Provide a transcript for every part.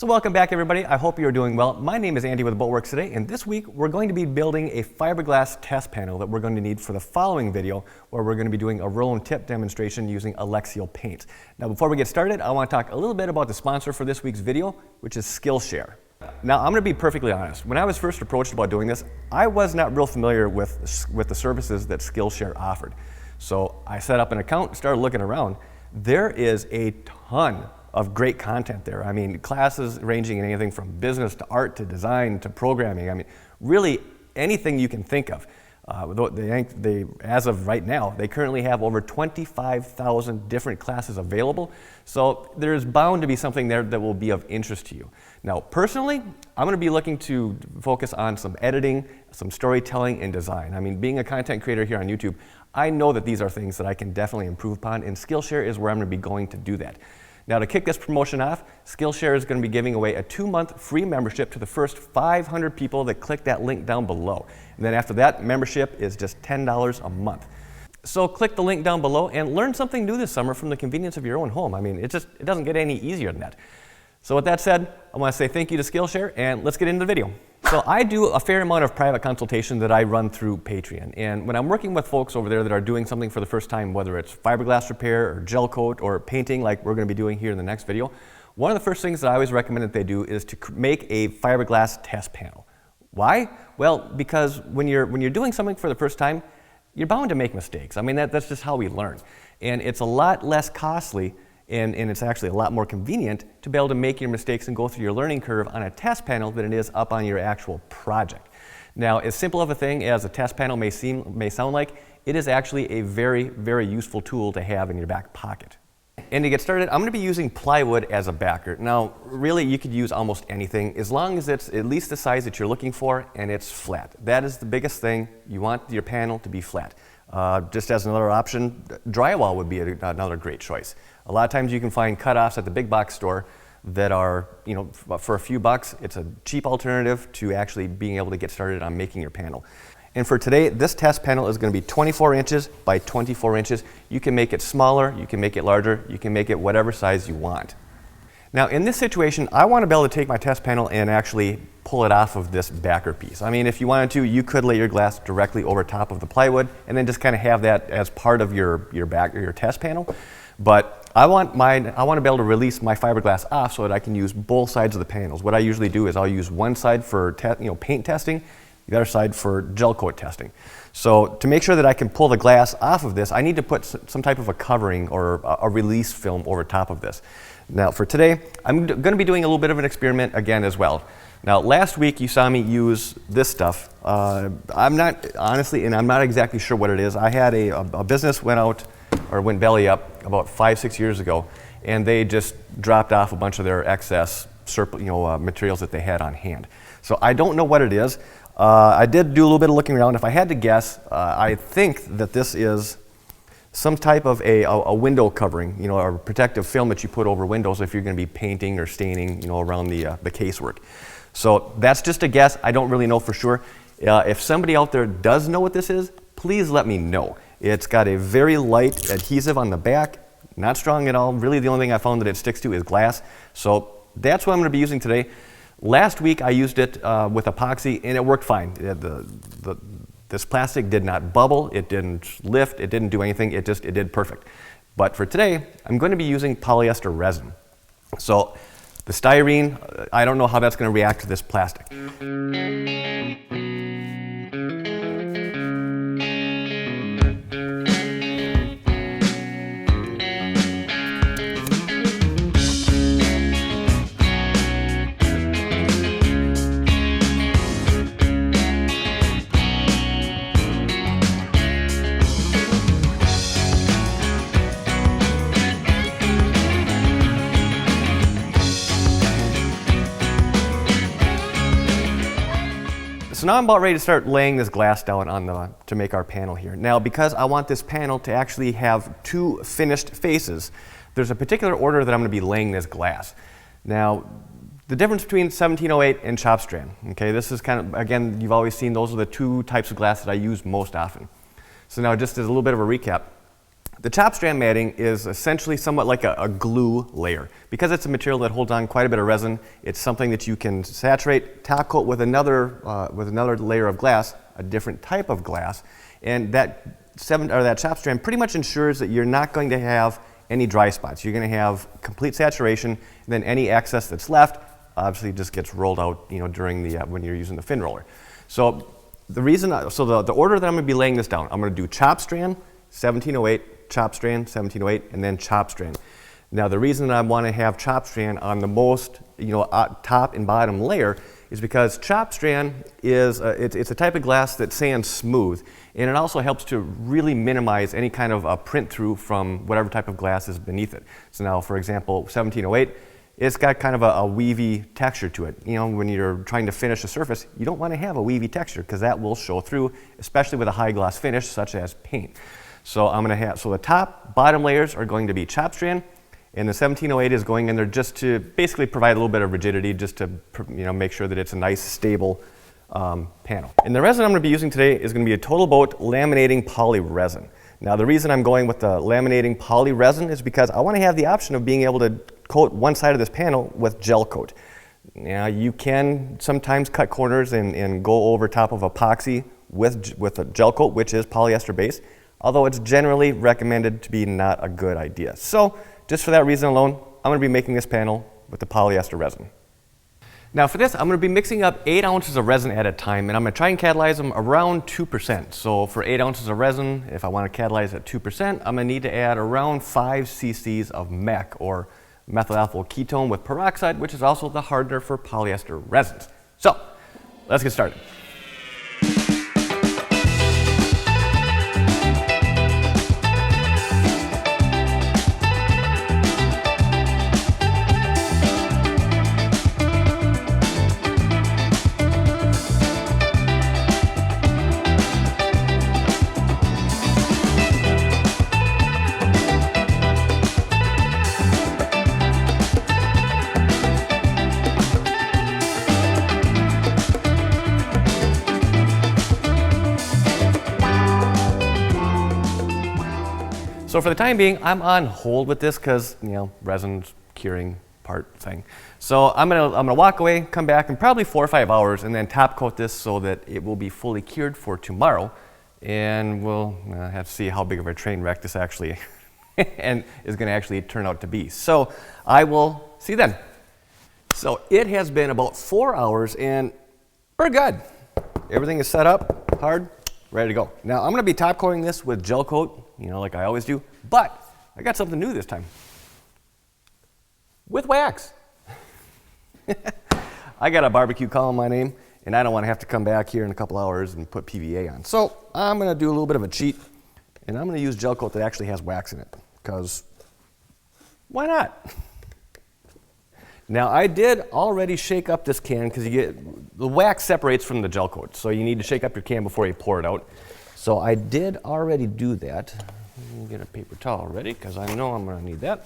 So welcome back everybody, I hope you're doing well. My name is Andy with Boatworks today, and this week we're going to be building a fiberglass test panel that we're going to need for the following video, where we're going to be doing a roll and tip demonstration using Alexseal paint. Now before we get started, I want to talk a little bit about the sponsor for this week's video, which is Skillshare. Now I'm going to be perfectly honest, when I was first approached about doing this, I was not real familiar with the services that Skillshare offered. So I set up an account, started looking around. There is a ton of great content there. I mean, classes ranging in anything from business to art to design to programming. I mean, really anything you can think of. As of right now, they currently have over 25,000 different classes available. So there's bound to be something there that will be of interest to you. Now, personally, I'm going to be looking to focus on some editing, some storytelling, and design. I mean, being a content creator here on YouTube, I know that these are things that I can definitely improve upon, and Skillshare is where I'm going to be going to do that. Now to kick this promotion off, Skillshare is going to be giving away a 2-month free membership to the first 500 people that click that link down below. And then after that, membership is just $10 a month. So click the link down below and learn something new this summer from the convenience of your own home. I mean, it doesn't get any easier than that. So with that said, I want to say thank you to Skillshare, and let's get into the video. So I do a fair amount of private consultation that I run through Patreon, and when I'm working with folks over there that are doing something for the first time, whether it's fiberglass repair or gel coat or painting like we're going to be doing here in the next video, one of the first things that I always recommend that they do is to make a fiberglass test panel. Why? Well, because when you're doing something for the first time, you're bound to make mistakes. I mean, that's just how we learn, and it's a lot less costly and it's actually a lot more convenient to be able to make your mistakes and go through your learning curve on a test panel than it is up on your actual project. Now, as simple of a thing as a test panel may sound like, it is actually a very, very useful tool to have in your back pocket. And to get started, I'm going to be using plywood as a backer. Now, really, you could use almost anything as long as it's at least the size that you're looking for and it's flat. That is the biggest thing. You want your panel to be flat. Just as another option, drywall would be another great choice. A lot of times you can find cutoffs at the big box store that are, you know, for a few bucks, it's a cheap alternative to actually being able to get started on making your panel. And for today, this test panel is going to be 24 inches by 24 inches. You can make it smaller, you can make it larger, you can make it whatever size you want. Now in this situation, I want to be able to take my test panel and actually pull it off of this backer piece. I mean, if you wanted to, you could lay your glass directly over top of the plywood and then just kind of have that as part of your test panel. But I want to be able to release my fiberglass off so that I can use both sides of the panels. What I usually do is I'll use one side for paint testing, the other side for gel coat testing. So to make sure that I can pull the glass off of this, I need to put some type of a covering or a release film over top of this. Now for today, I'm going to be doing a little bit of an experiment again as well. Now last week you saw me use this stuff. I'm not exactly sure what it is. I had a business went belly up about 5-6 years ago, and they just dropped off a bunch of their excess materials that they had on hand. So I don't know what it is. I did do a little bit of looking around. If I had to guess, I think that this is some type of a window covering, a protective film that you put over windows if you're going to be painting or staining, around the casework. So that's just a guess. I don't really know for sure. If somebody out there does know what this is, please let me know. It's got a very light adhesive on the back, not strong at all. Really the only thing I found that it sticks to is glass. So that's what I'm going to be using today. Last week I used it with epoxy and it worked fine. This plastic did not bubble, it didn't lift, it didn't do anything, it did perfect. But for today, I'm going to be using polyester resin. So the styrene, I don't know how that's going to react to this plastic. So now I'm about ready to start laying this glass down to make our panel here. Now because I want this panel to actually have 2 finished faces, there's a particular order that I'm going to be laying this glass. Now the difference between 1708 and chop strand, okay, this is kind of, again, you've always seen those are the 2 types of glass that I use most often. So now just as a little bit of a recap, The chop strand matting is essentially somewhat like a glue layer. Because it's a material that holds on quite a bit of resin, it's something that you can saturate, top coat with another layer of glass, a different type of glass, and that chop strand pretty much ensures that you're not going to have any dry spots. You're going to have complete saturation, and then any excess that's left obviously just gets rolled out, during the when you're using the fin roller. So the order that I'm going to be laying this down, I'm going to do chop strand, 1708, chop strand, 1708, and then chop strand. Now the reason that I want to have chop strand on the most, top and bottom layer is because chop strand is it's a type of glass that sands smooth, and it also helps to really minimize any kind of print through from whatever type of glass is beneath it. So now, for example, 1708, it's got kind of a weavy texture to it. When you're trying to finish a surface, you don't want to have a weavy texture because that will show through, especially with a high gloss finish such as paint. So the top, bottom layers are going to be chop strand, and the 1708 is going in there just to basically provide a little bit of rigidity, just to make sure that it's a nice, stable panel. And the resin I'm going to be using today is going to be a Total Boat laminating poly resin. Now the reason I'm going with the laminating poly resin is because I want to have the option of being able to coat one side of this panel with gel coat. Now you can sometimes cut corners and go over top of epoxy with a gel coat, which is polyester based, although it's generally recommended to be not a good idea. So just for that reason alone, I'm going to be making this panel with the polyester resin. Now for this, I'm going to be mixing up 8 ounces of resin at a time, and I'm going to try and catalyze them around 2%. So for 8 ounces of resin, if I want to catalyze at 2%, I'm going to need to add around 5 cc's of MEK, or methyl alkyl ketone with peroxide, which is also the hardener for polyester resins. So let's get started. So for the time being, I'm on hold with this because, resin's curing part thing. So I'm gonna walk away, come back in probably 4 or 5 hours, and then top coat this so that it will be fully cured for tomorrow. And we'll have to see how big of a train wreck this actually and is gonna actually turn out to be. So I will see you then. So it has been about 4 hours and we're good. Everything is set up, hard, ready to go. Now I'm gonna be top coating this with gel coat, like I always do, but I got something new this time. With wax. I got a barbecue call in my name, and I don't want to have to come back here in a couple hours and put PVA on. So I'm gonna do a little bit of a cheat, and I'm gonna use gel coat that actually has wax in it, because why not? Now I did already shake up this can because the wax separates from the gel coat, so you need to shake up your can before you pour it out. So I did already do that. Let me get a paper towel ready because I know I'm going to need that.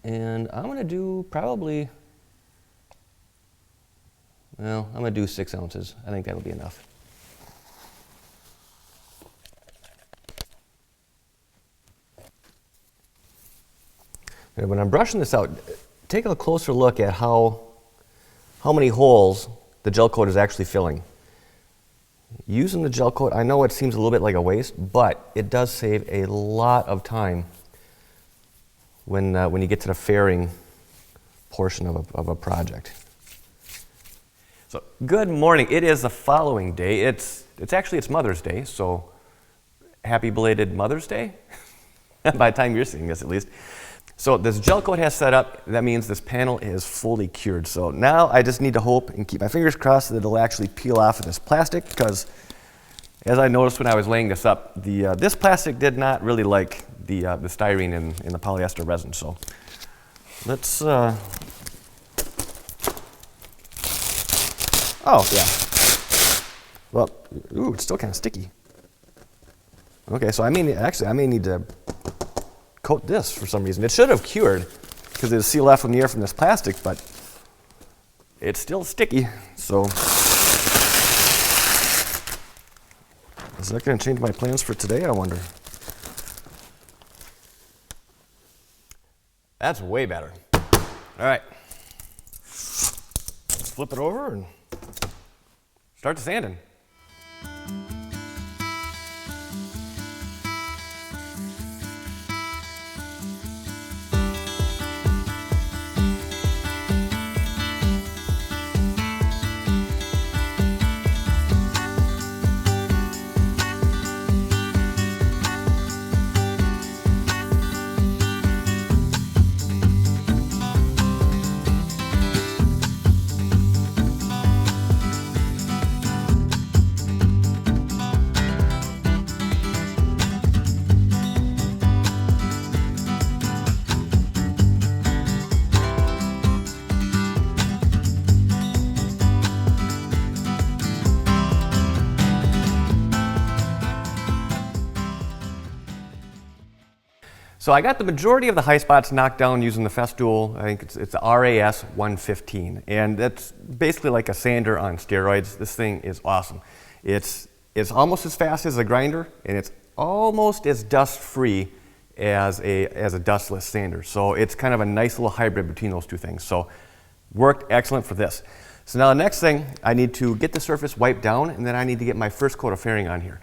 And I'm going to do probably, I'm going to do 6 ounces. I think that'll be enough. And when I'm brushing this out, take a closer look at how many holes the gel coat is actually filling. Using the gel coat, I know it seems a little bit like a waste, but it does save a lot of time when you get to the fairing portion of a project. So good morning. It is the following day. It's Mother's Day, so happy belated Mother's Day by the time you're seeing this at least. So this gel coat has set up. That means this panel is fully cured. So now I just need to hope and keep my fingers crossed that it'll actually peel off of this plastic, because as I noticed when I was laying this up, this plastic did not really like the styrene in the polyester resin. So let's, oh yeah. Well, ooh, it's still kind of sticky. Okay, so I may need to coat this for some reason. It should have cured because it sealed off from the air from this plastic, but it's still sticky. So is that going to change my plans for today, I wonder? That's way better. All right. Flip it over and start sanding. So I got the majority of the high spots knocked down using the Festool. I think it's the RAS 115, and that's basically like a sander on steroids. This thing is awesome. It's almost as fast as a grinder, and it's almost as dust-free as a dustless sander. So it's kind of a nice little hybrid between those two things. So worked excellent for this. So now the next thing, I need to get the surface wiped down, and then I need to get my first coat of fairing on here.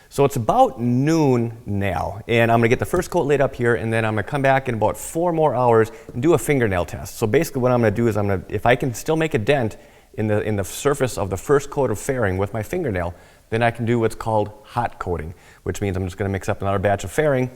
So it's about noon now, and I'm gonna get the first coat laid up here, and then I'm gonna come back in about 4 more hours and do a fingernail test. So basically what I'm gonna do is if I can still make a dent in the surface of the first coat of fairing with my fingernail, then I can do what's called hot coating, which means I'm just gonna mix up another batch of fairing,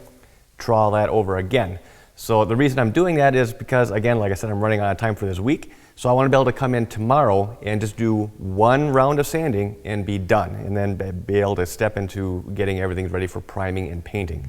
trowel that over again. So the reason I'm doing that is because, again, like I said, I'm running out of time for this week. So I want to be able to come in tomorrow and just do 1 round of sanding and be done, and then be able to step into getting everything ready for priming and painting.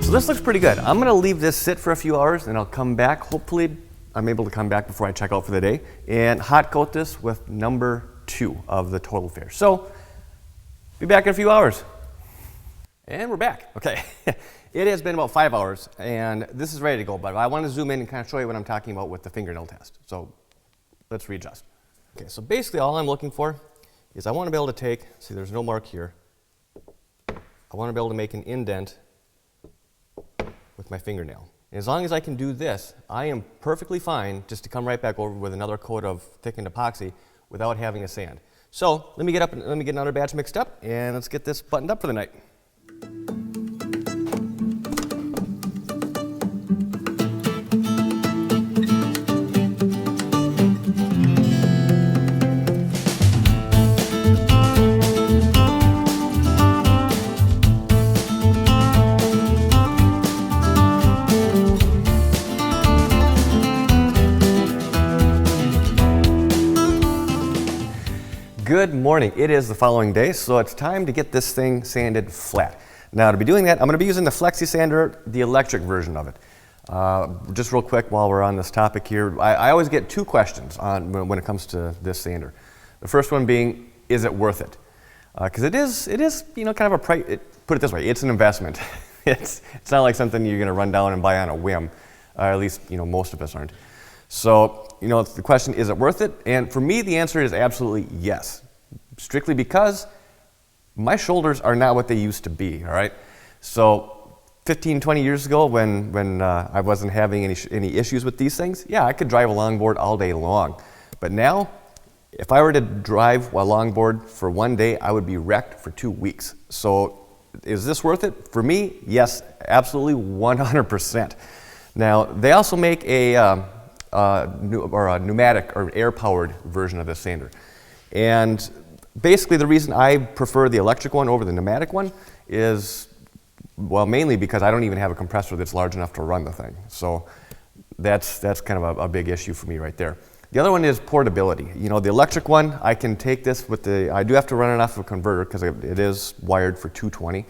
So this looks pretty good. I'm gonna leave this sit for a few hours and I'll come back. Hopefully I'm able to come back before I check out for the day and hot coat this with number 2 of the total fair. So be back in a few hours. And we're back. Okay. It has been about 5 hours and this is ready to go, but I want to zoom in and kind of show you what I'm talking about with the fingernail test. So let's readjust. Okay, so basically all I'm looking for is I want to be able to take, see there's no mark here. I want to be able to make an indent with my fingernail. And as long as I can do this, I am perfectly fine just to come right back over with another coat of thickened epoxy without having a sand. So let me get up and let me get another batch mixed up and let's get this buttoned up for the night. Good morning. It is the following day, so it's time to get this thing sanded flat. Now to be doing that, I'm going to be using the Flexi Sander, the electric version of it. Just real quick while we're on this topic here, I always get 2 questions when it comes to this sander. The first one being, is it worth it? Because it is, you know, kind of a price. Put it this way, it's an investment. It's not like something you're going to run down and buy on a whim. At least, you know, most of us aren't. So, you know, the question, is it worth it? And for me, the answer is absolutely yes. Strictly because my shoulders are not what they used to be, all right? So 15, 20 years ago when I wasn't having any issues with these things, yeah, I could drive a longboard all day long. But now, if I were to drive a longboard for 1 day, I would be wrecked for 2 weeks. So is this worth it? For me, yes, absolutely 100%. Now, they also make a pneumatic or air-powered version of this sander. And basically the reason I prefer the electric one over the pneumatic one is, well, mainly because I don't even have a compressor that's large enough to run the thing. So that's kind of a big issue for me right there. The other one is portability. You know, the electric one, I can take this with I do have to run it off of a converter because it is wired for 220.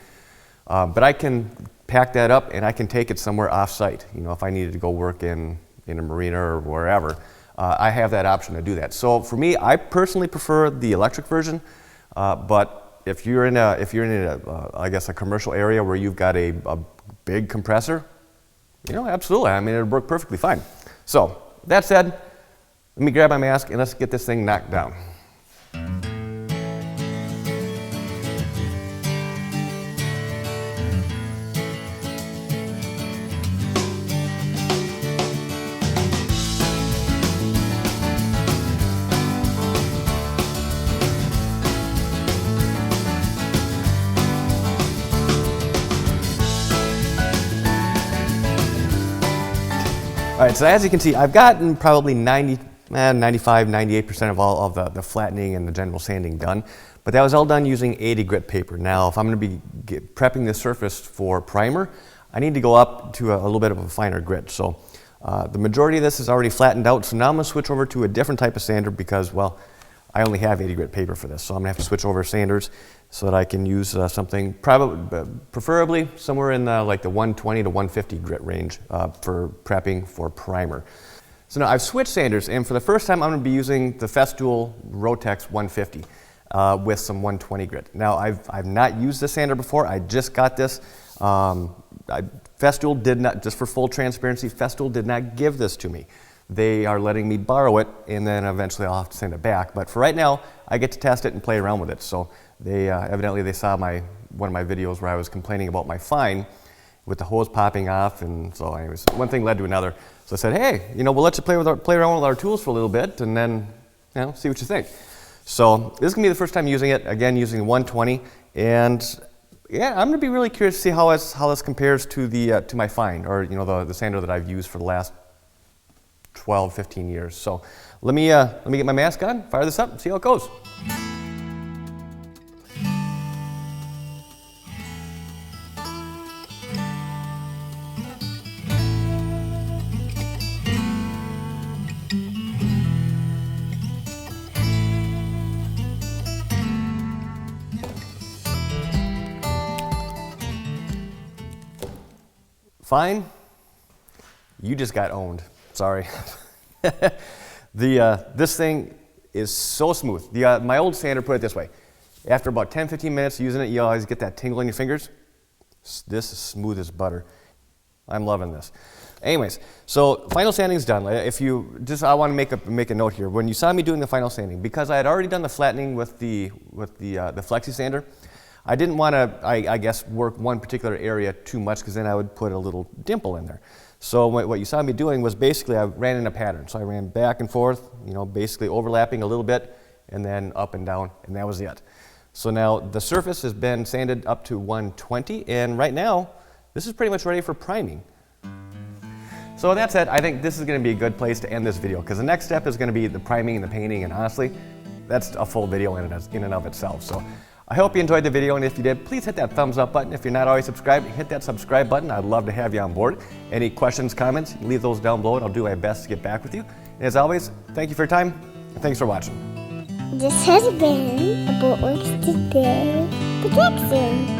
But I can pack that up and I can take it somewhere off-site. You know, if I needed to go work in a marina or wherever, I have that option to do that. So for me, I personally prefer the electric version. But if you're in I guess a commercial area where you've got a big compressor, you know, absolutely. I mean, it'll work perfectly fine. So that said, let me grab my mask and let's get this thing knocked down. All right, so as you can see, I've gotten probably 95, 98% of all of the flattening and the general sanding done, but that was all done using 80 grit paper. Now, if I'm going to be prepping the surface for primer, I need to go up to a little bit of a finer grit. So the majority of this is already flattened out, so now I'm going to switch over to a different type of sander because, well, I only have 80 grit paper for this, so I'm going to have to switch over sanders so that I can use something preferably somewhere in like the 120 to 150 grit range for prepping for primer. So now I've switched sanders, and for the first time I'm going to be using the Festool Rotex 150 with some 120 grit. Now I've not used this sander before. I just got this. Festool did not, just for full transparency, Festool did not give this to me. They are letting me borrow it, and then eventually I'll have to send it back. But for right now, I get to test it and play around with it. So they evidently they saw one of my videos where I was complaining about my fine with the hose popping off, and so anyways, one thing led to another. So I said, hey, you know, we'll let you play around with our tools for a little bit, and then, you know, see what you think. So this is gonna be the first time using it. Again, using 120, and yeah, I'm gonna be really curious to see how this compares to to my fine, or you know, the sander that I've used for the last 12, 15 years. So let me get my mask on, fire this up, and see how it goes. Fine, you just got owned. Sorry. This thing is so smooth. My old sander put it this way. After about 10, 15 minutes using it, you always get that tingle in your fingers. This is smooth as butter. I'm loving this. Anyways, so final sanding is done. I want to make a note here. When you saw me doing the final sanding, because I had already done the flattening with the Flexi sander, I didn't want to, I guess, work one particular area too much because then I would put a little dimple in there. So what you saw me doing was basically I ran in a pattern. So I ran back and forth, you know, basically overlapping a little bit and then up and down, and that was it. So now the surface has been sanded up to 120, and right now this is pretty much ready for priming. So with that said, I think this is going to be a good place to end this video because the next step is going to be the priming and the painting, and honestly, that's a full video in and of itself. So I hope you enjoyed the video, and if you did, please hit that thumbs up button. If you're not already subscribed, hit that subscribe button. I'd love to have you on board. Any questions, comments, leave those down below, and I'll do my best to get back with you. And as always, thank you for your time, and thanks for watching. This has been a Boatworks Today production.